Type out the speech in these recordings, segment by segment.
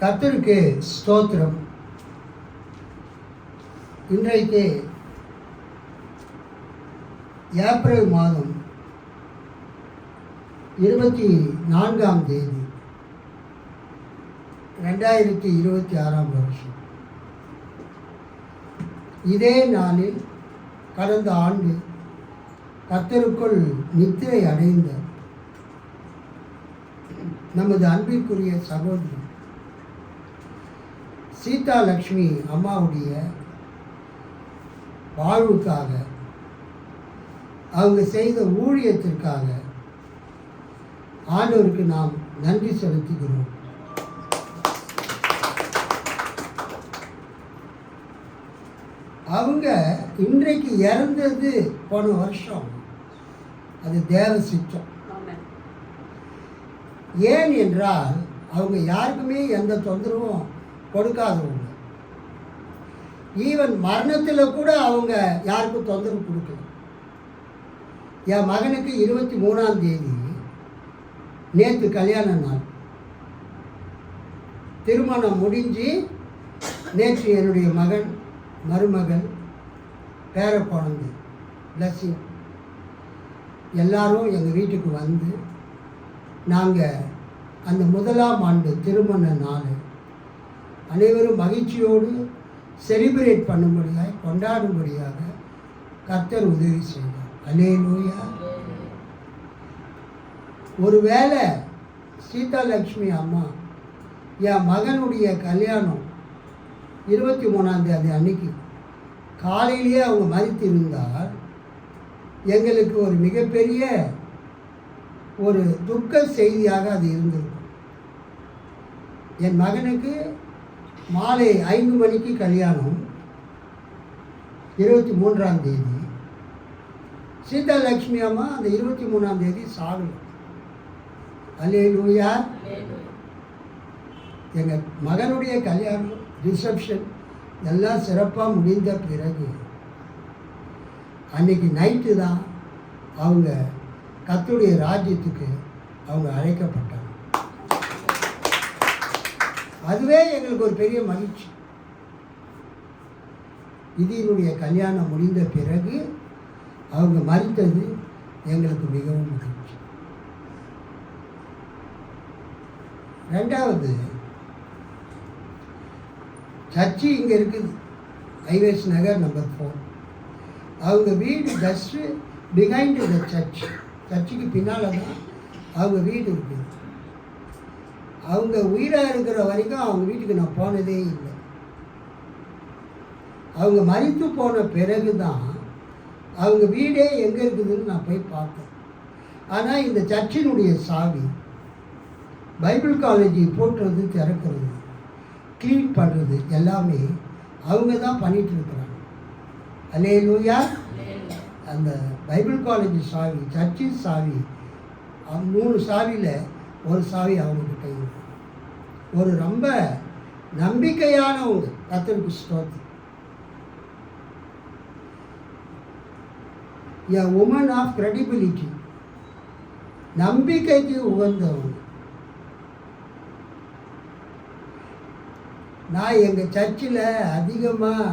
கர்த்தருக்கு ஸ்தோத்திரம். இன்றைக்கு ஏப்ரல் மாதம் 24ஆம் தேதி 2026ஆம் வருஷம். இதே நாளில் கடந்த ஆண்டு கர்த்தருக்குள் நித்திரை அடைந்த நமது அன்பிற்குரிய சகோதரி சீதா லக்ஷ்மி அம்மாவுடைய வாழ்வுக்காக, அவங்க செய்த ஊழியத்திற்காக ஆண்டவருக்கு நாம் நன்றி செலுத்துகிறோம். அவங்க இன்றைக்கு இறந்தது போன வருஷம், அது தேவ சித்தம். ஏன் என்றால் அவங்க யாருக்குமே எந்த தொந்தரவும் கொடுக்காதவங்க. ஈவன் மரணத்தில் கூட அவங்க யாருக்கும் தொந்தரவு கொடுக்கல. என் மகனுக்கு 23ஆம் தேதி நேற்று கல்யாண நாள். திருமணம் முடிஞ்சு நேற்று என்னுடைய மகன், மருமகள், பேர குழந்தை பிளஸிங் எல்லாரும் எங்கள் வீட்டுக்கு வந்து நாங்கள் அந்த 1ஆம் ஆண்டு திருமண நாள் அனைவரும் மகிழ்ச்சியோடு செலிப்ரேட் பண்ணும்படியாக, கொண்டாடும்படியாக கர்த்தர் உதவி செய்தார். அல்லேலூயா. ஒருவேளை சீதா லக்ஷ்மி அம்மா என் மகனுடைய கல்யாணம் 23ஆம் தேதி அன்னைக்கு காலையிலேயே அவங்க மறித்து இருந்தால் எங்களுக்கு ஒரு மிகப்பெரிய ஒரு துக்க செய்தியாக அது இருந்திருக்கும். என் மகனுக்கு மாலை 5 மணிக்கு கல்யாணம், 23ஆம் தேதி. சீதா லக்ஷ்மி அம்மா அந்த 23ஆம் தேதி சாகலை. அல்லேலூயா. எங்கள் மகனுடைய கல்யாணம், ரிசப்ஷன் எல்லாம் சிறப்பாக முடிந்த பிறகு அன்றைக்கி நைட்டு தான் அவங்க கர்த்தருடைய ராஜ்யத்துக்கு அவங்க அழைக்கப்பட்டாங்க. அதுவே எங்களுக்கு ஒரு பெரிய மகிழ்ச்சி. இதனுடைய கல்யாணம் முடிந்த பிறகு அவங்க மறித்தது எங்களுக்கு மிகவும் மகிழ்ச்சி. ரெண்டாவது, சர்ச்சு இங்கே இருக்குது, ஐவேஸ் நகர் நம்பர் 4. அவங்க வீடு ஜஸ்ட்டு பிஹைண்ட் த சர்ச். சர்ச்சுக்கு பின்னால் தான் அவங்க வீடு இருக்குது. அவங்க உயிராக இருக்கிற வரைக்கும் அவங்க வீட்டுக்கு நான் போனதே இல்லை. அவங்க மரித்து போன பிறகு தான் அவங்க வீடே எங்கே இருக்குதுன்னு நான் போய் பார்த்தேன். ஆனால் இந்த சர்ச்சினுடைய சாவி, பைபிள் காலேஜை போட்டுறது, திறக்கிறது, க்ளீன் பண்ணுறது எல்லாமே அவங்க தான் பண்ணிகிட்டு இருக்கிறாங்க. அல்லேலூயா. அந்த பைபிள் காலேஜ் சாவி, சர்ச்சின் சாவி, 3 சாவியில் ஒரு சாவி அவங்கக்கிட்ட இருக்கு. ஒரு ரொம்ப நம்பிக்கையானவங்க. கர்த்தருக்கு ஸ்தோத்திரம். எ உமன் ஆஃப் கிரெடிபிலிட்டி, நம்பிக்கைக்கு உகந்தவங்க. நான் எங்கள் சர்ச்சில் அதிகமாக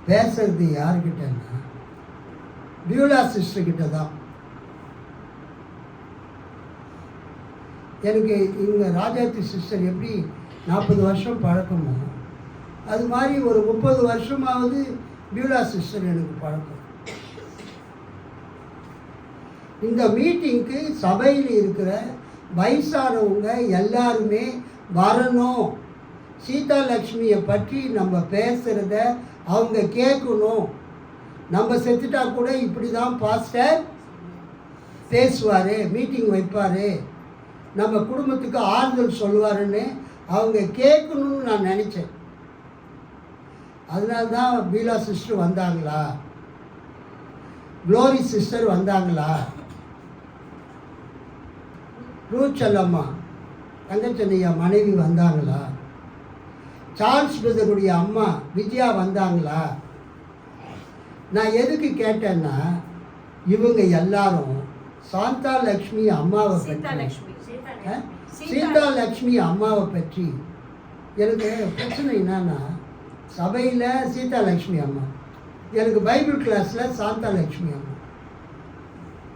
பேசுறது யாருக்கிட்டேன்னா பியூலா சிஸ்டர்கிட்ட தான். எனக்கு இவங்க ராஜாத்தி சிஸ்டர் எப்படி 40 வருஷம் பழக்கமோ அது மாதிரி ஒரு 30 வருஷமாவது பியூலா சிஸ்டர் எனக்கு பழக்கம். இந்த மீட்டிங்க்கு சபையில் இருக்கிற வயசானவங்க எல்லாருமே வரணும். சீதா லக்ஷ்மியை பற்றி நம்ம பேசுகிறத அவங்க கேட்கணும். நம்ம செத்துட்டா கூட இப்படி தான் பாஸ்டர் பேசுவார், மீட்டிங் வைப்பார், நம்ம குடும்பத்துக்கு ஆறுதல் சொல்லுவாருன்னு அவங்க கேட்கணும்னு நான் நினச்சேன். அதனால தான் பீலா சிஸ்டர் வந்தாங்களா, க்ளோரி சிஸ்டர் வந்தாங்களா, ரூச்சல்லம்மா தங்கச்சென்னையா மனைவி வந்தாங்களா, சார்ல்ஸ் பிரதருடைய அம்மா விஜயா வந்தாங்களா. நான் எதுக்கு கேட்டேன்னா, இவங்க எல்லாரும் சாந்தா லக்ஷ்மி அம்மாவை பற்றி, சீதா லக்ஷ்மி அம்மாவை பற்றி எனக்கு பிரச்சனை என்னன்னா, சபையில் சீதாலட்சுமி அம்மா, எனக்கு பைபிள் கிளாஸில் சாந்தாலட்சுமி அம்மா,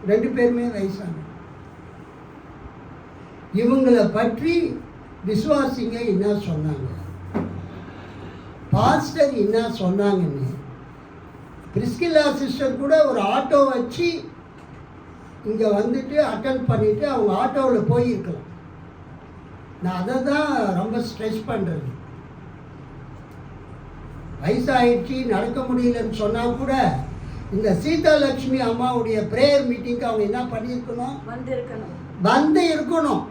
2 பேருமே வயசான. இவங்களை பற்றி விசுவாசிங்க என்ன சொன்னாங்க, பாஸ்டர் என்ன சொன்னாங்கன்னு பிரிஸ்கில்லா சிஸ்டர் கூட ஒரு ஆட்டோ வச்சு இங்கே வந்துட்டு அட்டன் பண்ணிவிட்டு அவங்க ஆட்டோவில் போயிருக்கலாம். நான் அதை தான் ரொம்ப ஸ்ட்ரெஸ் பண்ணுறது. வயசாகிடுச்சு நடக்க முடியலன்னு சொன்னால் கூட இந்த சீதாலட்சுமி அம்மாவுடைய ப்ரேயர் மீட்டிங்க்கு அவங்க என்ன பண்ணியிருக்கணும், வந்து இருக்கணும்.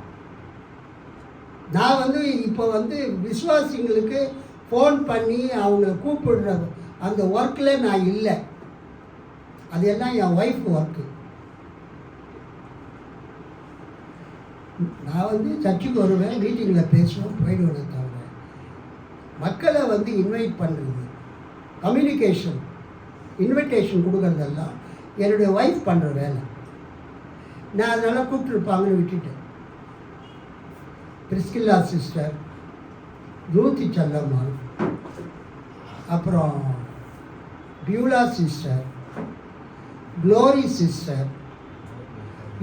நான் இப்போ விசுவாசிங்களுக்கு ஃபோன் பண்ணி அவங்கள கூப்பிடுற அந்த ஒர்க்கில் நான் இல்லை. அது எல்லாம் என் ஒய்ஃப் ஒர்க்கு. நான் சர்ச்சுக்கு வருவேன், மீட்டிங்கில் பேசுவோம், போயிடுவேன். தவிர மக்களை இன்வைட் பண்ணுறது, கம்யூனிகேஷன், இன்விடேஷன் கொடுக்குறதெல்லாம் என்னுடைய ஒய்ஃப் பண்ணுற வேலை. நான் அதனால் கூப்பிட்டுருப்பாங்கன்னு விட்டுட்டேன். பிரிஸ்கில்லா சிஸ்டர், ரூத்தி செல்லம்மாள், அப்புறம் பியூலா சிஸ்டர், க்ளோரி சிஸ்டர்,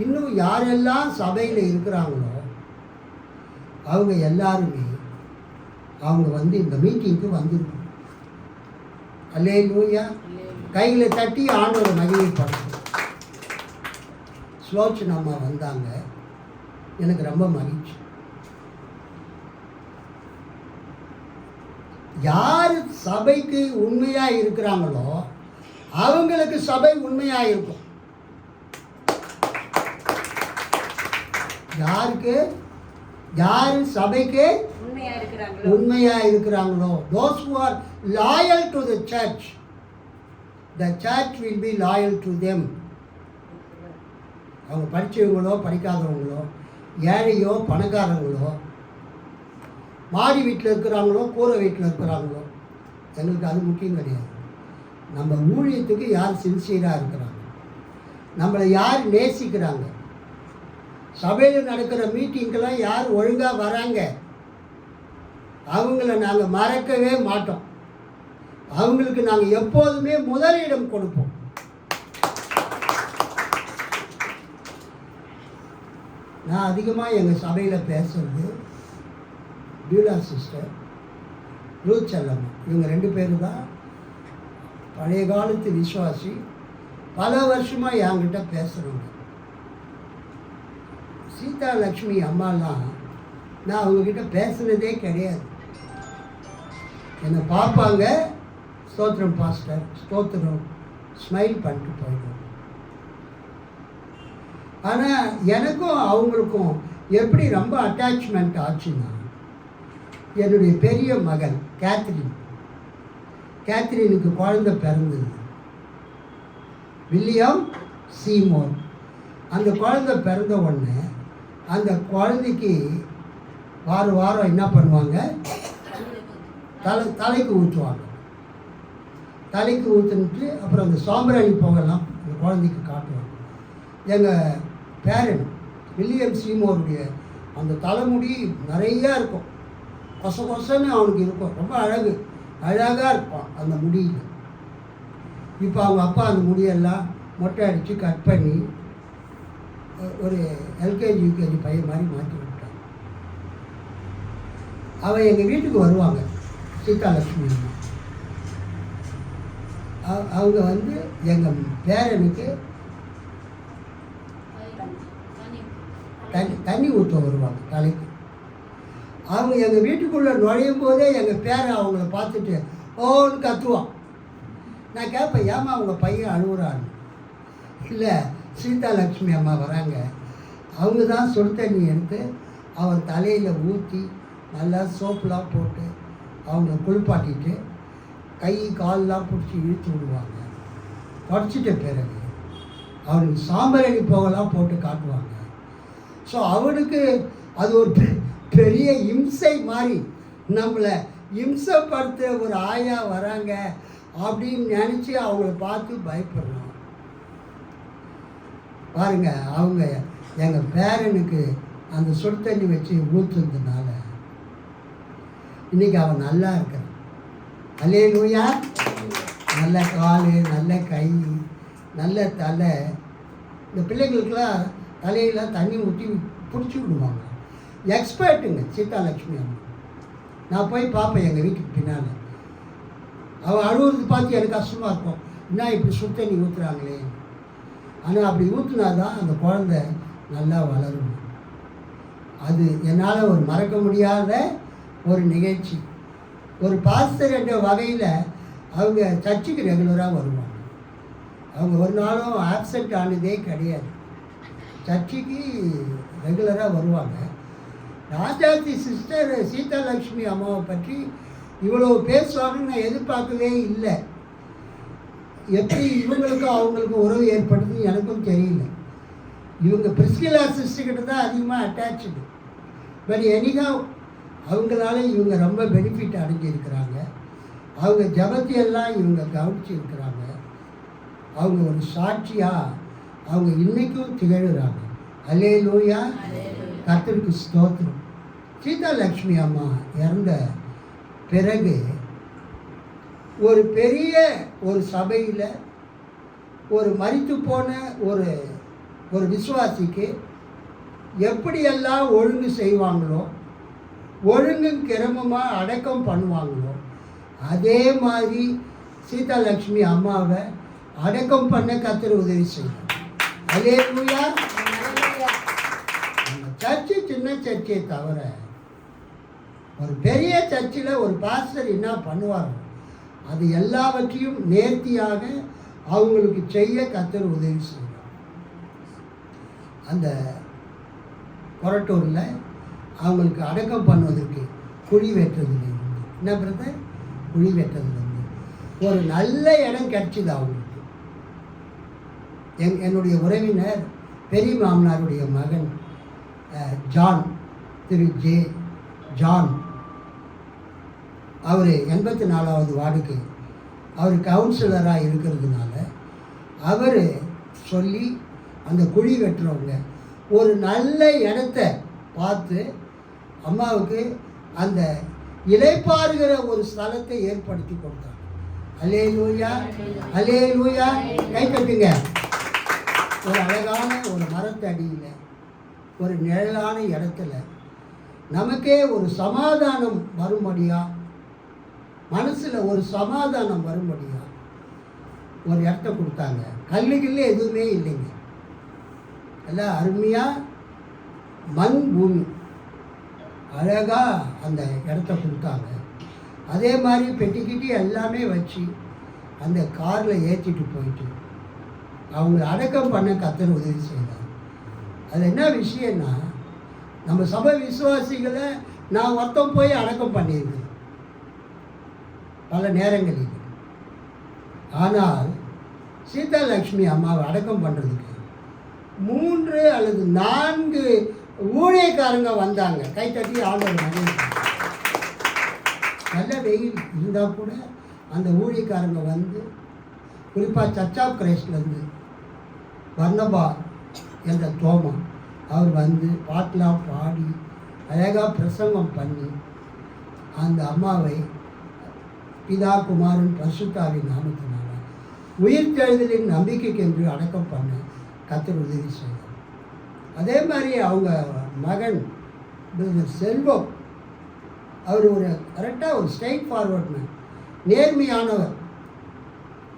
இன்னும் யாரெல்லாம் சபையில் இருக்கிறாங்களோ அவங்க எல்லாருமே அவங்க இந்த மீட்டிங்க்கு வந்துருக்கணும். அல்லேலூயா. கையில் தட்டி ஆண்டவரை மகிமைப்படுத்தும். ஸ்லோச்சன் அம்மா வந்தாங்க, எனக்கு ரொம்ப மகிழ்ச்சி. யார் சபைக்கு உண்மையாக இருக்கிறாங்களோ அவங்களுக்கு சபை உண்மையாக இருக்கும். யார் சபைக்கு உண்மையாக இருக்கிறாங்களோ, those who are loyal to the church will be loyal to them. அவங்க படித்தவங்களோ படிக்காதவங்களோ, ஏழையோ பணக்காரங்களோ, மாடி வீட்டில் இருக்கிறாங்களோ கூரை வீட்டில் இருக்கிறாங்களோ, எங்களுக்கு அது முக்கியம் கிடையாது. நம்ம ஊழியத்துக்கு யார் சின்சியராக இருக்கிறாங்க, நம்மளை யார் நேசிக்கிறாங்க, சபையில் நடக்கிற மீட்டிங்கெல்லாம் யார் ஒழுங்காக வராங்க, அவங்கள நாங்கள் மறக்கவே மாட்டோம். அவங்களுக்கு நாங்கள் எப்போதுமே முதலிடம் கொடுப்போம். நான் அதிகமாக எங்கள் சபையில் பேசுறது பியூலா சிஸ்டர், ரூத் செல்லம்மா, இவங்க 2 பேரும் தான் பழைய காலத்து விசுவாசி. பல வருஷமாக என்கிட்ட பேசுகிறவங்க. சீதாலட்சுமி அம்மாலாம் நான் அவங்கக்கிட்ட பேசுனதே கிடையாது. என்னை பார்ப்பாங்க, ஸ்தோத்திரம் பாஸ்டர், ஸ்தோத்திரம், ஸ்மைல் பண்ணிட்டு போயிடுவோம். ஆனால் எனக்கும் அவங்களுக்கும் எப்படி ரொம்ப அட்டாச்மெண்ட் ஆச்சுன்னா, என்னுடைய பெரிய மகன் கேத்ரினுக்கு குழந்தை பிறந்தது, வில்லியம் சீமோன். அந்த குழந்தை பிறந்த உடனே அந்த குழந்தைக்கு வாரம் என்ன பண்ணுவாங்க, தலைக்கு ஊற்றுவாங்க. தலைக்கு ஊற்றுன்ட்டு அப்புறம் அந்த சாம்பிராணி புகைலாம் அந்த குழந்தைக்கு காட்டுவாங்க. எங்கள் பேரன் வில்லியம் சீமோருடைய அந்த தலைமுடி நிறையா இருக்கும், கொசன்னு அவனுக்கு இருக்கும், ரொம்ப அழகாக இருப்பான் அந்த முடியில். இப்போ அவங்க அப்பா அந்த முடியெல்லாம் மொட்டை அடித்து கட் பண்ணி ஒரு எல்கேஜி யூகேஜி பையன் மாதிரி மாற்றி விட்டான். அவன் எங்கள் வீட்டுக்கு வருவாங்க, சீதாலட்சுமி அவங்க எங்கள் பேரனுக்கு தண்ணி ஊற்ற வருவாங்க தலைக்கு. அவங்க எங்கள் வீட்டுக்குள்ளே நுழையும் போதே எங்கள் பேரன் அவங்கள பார்த்துட்டு ஓன்னு கத்துவான். நான் கேட்பேன், ஏமா அவங்க பையன் அழுகுறான்னு. இல்லை, சீதாலட்சுமி அம்மா வராங்க, அவங்க தான் சுடு தண்ணி எடுத்து அவன் தலையில் ஊற்றி நல்லா சோப்புலாம் போட்டு அவங்கள குளிப்பாட்டிட்டு கை கால்லாம் பிடிச்சி இழுத்து விடுவாங்க. படிச்சிட்ட பிறகு அவனுக்கு சாம்பரணி புகைலாம் போட்டு காட்டுவாங்க. ஸோ அவனுக்கு அது ஒரு பெரிய இம்சை மாதிரி, நம்மளை இம்சப்படுத்த ஒரு ஆயா வராங்க அப்படின்னு நினச்சி அவங்கள பார்த்து பயப்படுறான். பாருங்க, அவங்க எங்கள் பேரனுக்கு அந்த சுடு தண்ணி வச்சு ஊற்றுறதுனால இன்றைக்கி அவன் நல்லா இருக்கிறான். அல்லேலூயா. நல்ல கால், நல்ல கை, நல்ல தலை. இந்த பிள்ளைங்களுக்கெல்லாம் தலையெல்லாம் தண்ணி ஊற்றி பிடிச்சி விடுவாங்க. எக்ஸ்பர்ட்டுங்க சீதாலட்சுமி அம்மா. நான் போய் பார்ப்பேன் எங்கள் வீட்டுக்கு பின்னால். அவள் அழுவுறது பார்த்து எனக்கு கஷ்டமாக இருக்கும். என்ன இப்படி சுடு தண்ணி ஊற்றுறாங்களே. ஆனால் அப்படி ஊற்றுனா தான் அந்த குழந்தை நல்லா வளரும். அது என்னால் ஒரு மறக்க முடியாத ஒரு நிகழ்ச்சி. ஒரு பாஸ்டர் என்ற வகையில் அவங்க சர்ச்சுக்கு ரெகுலராக வருவாங்க. அவங்க ஒரு நாளும் ஆப்சென்ட் ஆனதே கிடையாது. சர்ச்சுக்கு ரெகுலராக வருவாங்க. ராஜாத்தி சிஸ்டர் சீதாலட்சுமி அம்மாவை பற்றி இவ்வளோ பேசுவாங்கன்னு நான் எதிர்பார்க்கவே இல்லை. எப்படி இவங்களுக்கும் அவங்களுக்கும் உறவு ஏற்படுதுன்னு எனக்கும் தெரியல. இவங்க பிரிஸ்கிலா சிஸ்டர்கிட்ட தான் அதிகமாக அட்டாச்சு. பட் எனிகா அவங்களால இவங்க ரொம்ப பெனிஃபிட் அடைஞ்சிருக்கிறாங்க. அவங்க ஜபத்தையெல்லாம் இவங்க கவனிச்சிருக்கிறாங்க. அவங்க ஒரு சாட்சியாக அவங்க இன்றைக்கும் திகழ்கிறாங்க. அல்லேலூயா. கர்த்தருக்கு ஸ்தோத்திரம். சீதாலட்சுமி அம்மா இறந்த பிறகு ஒரு பெரிய ஒரு சபையில் ஒரு மரித்து போன ஒரு விசுவாசிக்கு எப்படியெல்லாம் ஒழுங்கு செய்வாங்களோ, ஒழுங்கும் கிரமமாக அடக்கம் பண்ணுவாங்களோ, அதே மாதிரி சீதாலட்சுமி அம்மாவை அடக்கம் பண்ண கர்த்தர் உதவி செய்வார். அல்லேலூயா. சர்ச்சு சின்ன சர்ச்சை தவிர ஒரு பெரிய சர்ச்சில் ஒரு பாஸ்டர் என்ன பண்ணுவாரோ அது எல்லாவற்றையும் நேர்த்தியாக அவங்களுக்கு செய்ய கர்த்தர் உதவி செய்வார். அந்த கொரட்டூரில் அவங்களுக்கு அடக்கம் பண்ணுவதற்கு குழி வெட்டுறதுலேருந்து என்ன பிரதர், குழி வெட்டுறதுலேருந்து ஒரு நல்ல இடம் கிடச்சிது அவங்களுக்கு. என்னுடைய உறவினர் பெரிய மாமனாருடைய மகன் ஜான், திரு ஜே ஜான், அவர் 84வது வார்டுக்கு அவர் கவுன்சிலராக இருக்கிறதுனால அவர் சொல்லி அந்த குழி வெட்டுறவங்க ஒரு நல்ல இடத்த பார்த்து அம்மாவுக்கு அந்த இளைப்பாறுகிற ஒரு ஸ்தலத்தை ஏற்படுத்தி கொடுத்தாங்க. அல்லேலூயா. அல்லேலூயா. கை தட்டுங்க. ஒரு அழகான ஒரு மரத்தடியில் ஒரு நிழலான இடத்துல நமக்கே ஒரு சமாதானம் வரும்படியா, மனசில் ஒரு சமாதானம் வரும்படியா ஒரு இடத்த கொடுத்தாங்க. கல்லுகளில் எதுவுமே இல்லைங்க, எல்லாம் அருமையாக மண் பூமி அழகாக அந்த இடத்த கொடுத்தாங்க. அதே மாதிரி பெட்டிக்கிட்டி எல்லாமே வச்சு அந்த காரில் ஏற்றிட்டு போயிட்டு அவங்களை அடக்கம் பண்ண கர்த்தர் உதவி செய்தார். அது என்ன விஷயம்னா, நம்ம சபை விசுவாசிகளை நான் ஒருத்தம் போய் அடக்கம் பண்ணியிருக்கேன் பல நேரங்களில். ஆனால் சீதாலட்சுமி அம்மாவை அடக்கம் பண்ணுறதுக்கு 3 அல்லது 4 ஊழியக்காரங்க வந்தாங்க. கைத்தட்டி ஆண்டவர் நல்ல வெயில் இருந்தால் கூட அந்த ஊழியக்காரங்க வந்து, குறிப்பாக சர்ச் ஆஃப் கிரைஸ்ட்லேருந்து பர்னபா என்ற தோமா அவர் வந்து பாட்டெலாம் பாடி அழகாக பிரசங்கம் பண்ணி அந்த அம்மாவை பிதா குமாரன் பரிசுத்தாவின் நாமத்தினால உயிர்த்தெழுதலின் நம்பிக்கைக்கென்று அடக்கம் பண்ண கர்த்தர் உதவி செய்தார். அதே மாதிரி அவங்க மகன் செல்வம், அவர் ஒரு கரெக்டாக ஒரு ஸ்ட்ரைட் ஃபார்வர்ட் மேன், நேர்மையானவர்.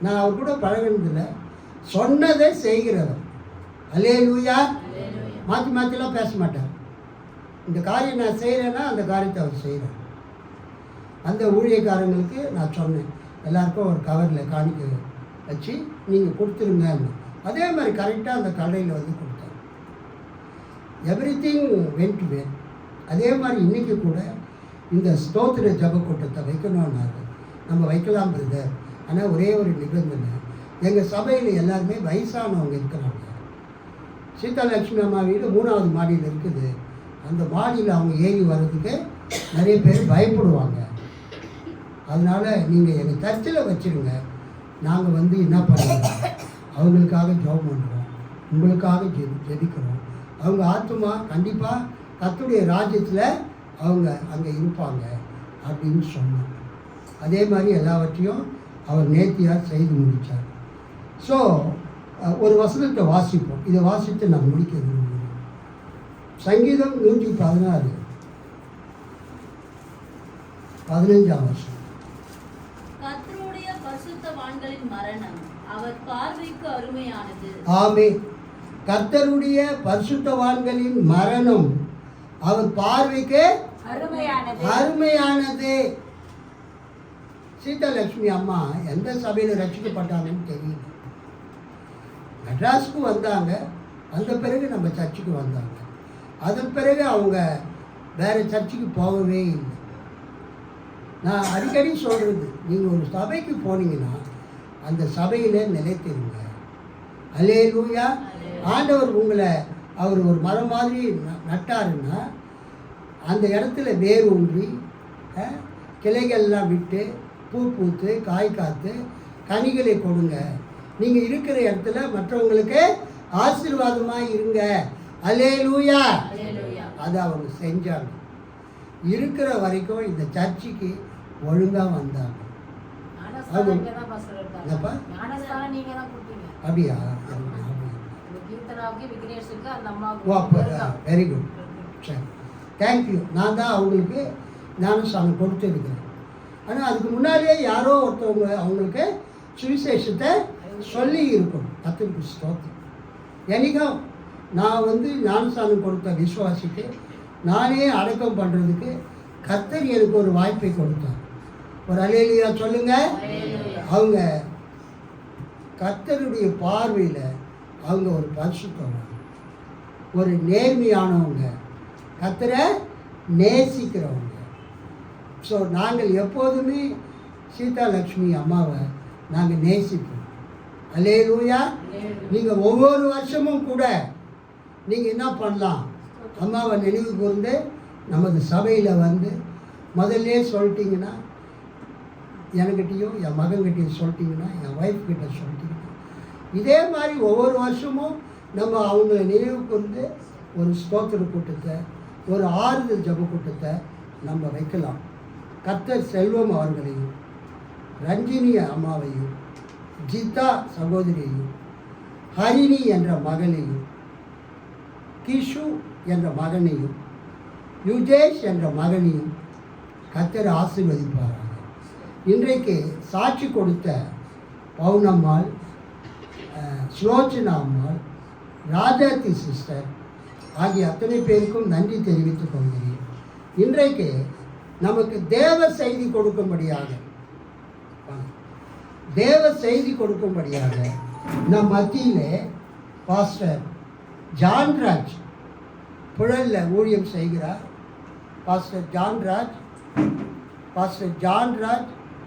நான் அவர் கூட பழகினதில்லை, சொன்னதை செய்கிறவர். அல்லேலூயா. மாற்றி மாற்றிலாம் பேச மாட்டார். இந்த காரியம் நான் செய்கிறேன்னா அந்த காரியத்தை அவர் செய்கிறார். அந்த ஊழியக்காரங்களுக்கு நான் சொன்னேன், எல்லாருக்கும் ஒரு கவரில் காணிக்க வச்சு நீங்கள் கொடுத்துருங்கன்னு. அதே மாதிரி கரெக்டாக அந்த கடையில் வந்து கொடுத்தார். Everything went to well. அதே மாதிரி இன்றைக்கி கூட இந்த ஸ்தோத்திர ஜப கூட்டத்தை வைக்கணும்னாரு. நம்ம வைக்கலாம் பிரதர், ஆனால் ஒரே ஒரு நிபந்தனை, எங்கள் சபையில் எல்லாருமே வயசானவங்க இருக்கிறாங்க. சீதாலட்சுமி அம்மா வீடு 3வது மாடியில் இருக்குது. அந்த மாடியில் அவங்க ஏறி வர்றதுக்கு நிறைய பேர் பயப்படுவாங்க. அதனால் நீங்கள் எங்கள் சர்ச்சில் வச்சுருங்க, நாங்கள் வந்து என்ன பண்ணுறோம், அவங்களுக்காக ஜெபம் பண்ணுறோம், உங்களுக்காக ஜெபிக்கிறோம். அவங்க ஆத்துமா கண்டிப்பாக கர்த்தருடைய ராஜ்யத்தில் அவங்க அங்கே இருப்பாங்க. அப்படின்னு சொன்னார். அதே மாதிரி எல்லாவற்றையும் அவர் நேர்த்தியாக செய்து முடித்தார். ஸோ ஒரு வசனத்தை வாசிப்போம். இதை வாசித்து நான் முடிக்க விரும்புகிறேன். சங்கீதம் 116 15ஆம் வருஷம். கர்த்தருடைய பரிசுத்தவான்களின் மரணம் அவர் பார்வைக்கு அருமையானது. ஆமென். கர்த்தருடைய பரிசுத்தவான்களின் மரணம் அவர் பார்வைக்கு அருமையானது. சீதாலட்சுமி அம்மா எந்த சபையில் ரட்சிக்கப்பட்டாங்கன்னு தெரியல. மெட்ராஸுக்கு வந்தாங்க, வந்த பிறகு நம்ம சர்ச்சுக்கு வந்தாங்க. அதன் பிறகு அவங்க வேறு சர்ச்சுக்கு போகவே இல்லை. நான் அடிக்கடி சொல்கிறது, நீங்கள் ஒரு சபைக்கு போனீங்கன்னா அந்த சபையில் நிலைத்திருங்க. அல்லேலூயா. ஆண்டவர் உங்களை அவர் ஒரு மரம் மாதிரி நட்டாருன்னா அந்த இடத்துல வேர் ஊன்றி கிளைகள்லாம் விட்டு பூ பூத்து காய் காத்து கனிகளை கொடுங்க. நீங்கள் இருக்கிற இடத்துல மற்றவங்களுக்கு ஆசீர்வாதமாக இருங்க. அல்லேலூயா. அது அவங்க செஞ்சாங்க. இருக்கிற வரைக்கும் இந்த சர்ச்சுக்கு ஒழுங்காக வந்தாங்க. அப்படியா? வெரி குட், சரி, தேங்க்யூ. நான் தான் அவங்களுக்கு ஞானஸ்தானம் கொடுத்துருக்கிறேன். ஆனால் அதுக்கு முன்னாடியே யாரோ ஒருத்தவங்க அவங்களுக்கு சுவிசேஷத்தை சொல்லி இருக்கணும். கர்த்தருக்கு ஸ்தோத்திரம். என்னைக்கும் நான் ஞானஸ்தானம் கொடுத்த விசுவாசிக்கு நானே அடக்கம் பண்ணுறதுக்கு கர்த்தர் எனக்கு ஒரு வாய்ப்பை கொடுத்தார். ஒரு அல்லேலூயா சொல்லுங்க. அவங்க கர்த்தருடைய பார்வையில் அவங்க ஒரு பரிசுத்தவான், ஒரு நேர்மையானவங்க, கர்த்தரை நேசிக்கிறவங்க. ஸோ நாங்கள் எப்போதுமே சீதாலட்சுமி அம்மாவை நாங்கள் நேசிப்போம். அல்லேலூயா. நீங்கள் ஒவ்வொரு வருஷமும் கூட நீங்கள் என்ன பண்ணலாம், அம்மாவை நினைவு கூர்ந்து நமது சபையில் முதல்ல சொல்லிட்டீங்கன்னா, என்கிட்டையும் என் மகன்கிட்டையும் சொல்லிட்டீங்கன்னா, என் ஒய்ஃப் கிட்ட சொல்லிட்டீங்கன்னா, இதே மாதிரி ஒவ்வொரு வருஷமும் நம்ம அவங்கள நினைவு கூர்ந்து ஒரு ஸ்தோத்திர கூட்டத்தை, ஒரு ஆறுதல் ஜப கூட்டத்தை நம்ம வைக்கலாம். கர்த்தர் செல்வம் அவர்களையும், ரஞ்சினி அம்மாவையும், ஜிதா சகோதரியையும், ஹரிணி என்ற மகளையும், கிஷு என்ற மகனையும், யுஜேஷ் என்ற மகனையும் கர்த்தர் ஆசீர்வதிப்பாராக. இன்றைக்கு சாட்சி கொடுத்த பவுனம்மாள், சுலோச்சனா அம்மாள், ராஜாத்தி சிஸ்டர் ஆகிய அத்தனை பேருக்கும் நன்றி தெரிவித்துக் கொள்கிறேன். இன்றைக்கு நமக்கு தேவ செய்தி கொடுக்கும்படியாக நம் மத்தியிலே பாஸ்டர் ஜான்ராஜ் புழலில் ஊழியம் செய்கிறார். பாஸ்டர் ஜான்ராஜ்